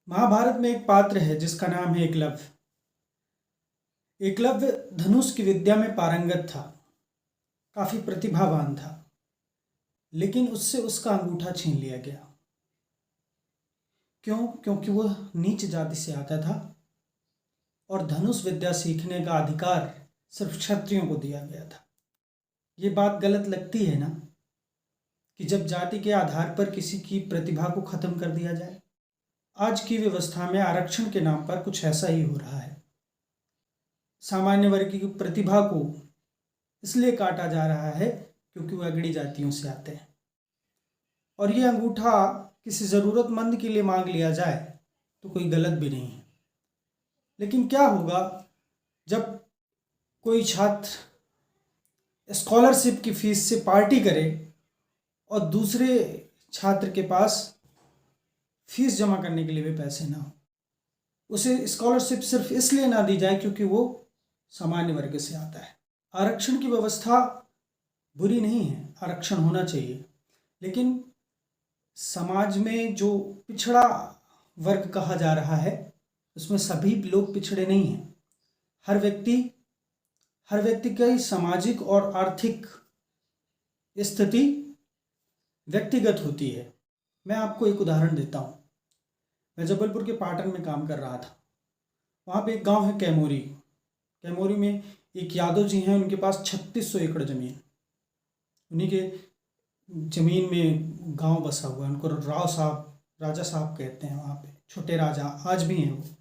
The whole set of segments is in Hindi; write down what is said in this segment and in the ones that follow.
महाभारत में एक पात्र है जिसका नाम है एकलव्य। एकलव्य धनुष की विद्या में पारंगत था, काफी प्रतिभावान था, लेकिन उससे उसका अंगूठा छीन लिया गया। क्यों? क्योंकि वह नीच जाति से आता था और धनुष विद्या सीखने का अधिकार सिर्फ क्षत्रियों को दिया गया था। ये बात गलत लगती है ना, कि जब जाति के आधार पर किसी की प्रतिभा को खत्म कर दिया जाए। आज की व्यवस्था में आरक्षण के नाम पर कुछ ऐसा ही हो रहा है। सामान्य वर्ग की प्रतिभा को इसलिए काटा जा रहा है क्योंकि वह अगड़ी जातियों से आते हैं, और ये अंगूठा किसी ज़रूरतमंद के लिए मांग लिया जाए तो कोई गलत भी नहीं है। लेकिन क्या होगा जब कोई छात्र स्कॉलरशिप की फीस से पार्टी करे और दूसरे छात्र के पास फीस जमा करने के लिए भी पैसे ना हो? उसे स्कॉलरशिप सिर्फ इसलिए ना दी जाए क्योंकि वो सामान्य वर्ग से आता है। आरक्षण की व्यवस्था बुरी नहीं है, आरक्षण होना चाहिए, लेकिन समाज में जो पिछड़ा वर्ग कहा जा रहा है उसमें सभी लोग पिछड़े नहीं हैं। हर व्यक्ति की सामाजिक और आर्थिक स्थिति व्यक्तिगत होती है। मैं आपको एक उदाहरण देता हूँ। मैं जबलपुर के पाटन में काम कर रहा था। वहाँ पे एक गांव है कैमोरी। कैमोरी में एक यादव जी हैं, उनके पास 3600 एकड़ ज़मीन। उन्हीं के ज़मीन में गांव बसा हुआ है। उनको राव साहब, राजा साहब कहते हैं। वहाँ पे छोटे राजा आज भी हैं वो।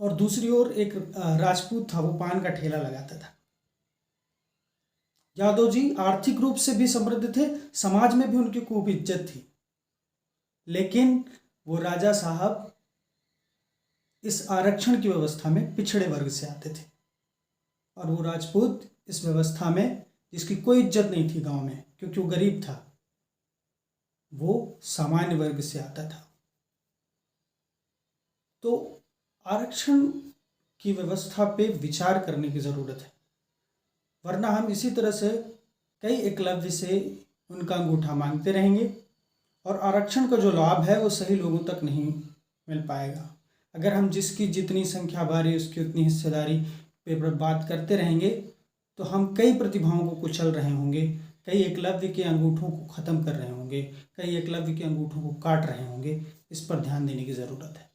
और दूसरी ओर एक राजपूत था, वो पान का ठेला लगाता था। यादव जी आर्थिक रूप से भी समृद्ध थे, समाज में भी उनकी खूब इज्जत थी, लेकिन वो राजा साहब इस आरक्षण की व्यवस्था में पिछड़े वर्ग से आते थे, और वो राजपूत इस व्यवस्था में, जिसकी कोई इज्जत नहीं थी गांव में क्योंकि वो गरीब था, वो सामान्य वर्ग से आता था। तो आरक्षण की व्यवस्था पे विचार करने की ज़रूरत है, वरना हम इसी तरह से कई एकलव्य से उनका अंगूठा मांगते रहेंगे और आरक्षण का जो लाभ है वो सही लोगों तक नहीं मिल पाएगा। अगर हम जिसकी जितनी संख्या बारी उसकी उतनी हिस्सेदारी पे बात करते रहेंगे तो हम कई प्रतिभाओं को कुचल रहे होंगे, कई एकलव्य के अंगूठों को ख़त्म कर रहे होंगे, कई एकलव्य के अंगूठों को काट रहे होंगे। इस पर ध्यान देने की ज़रूरत है।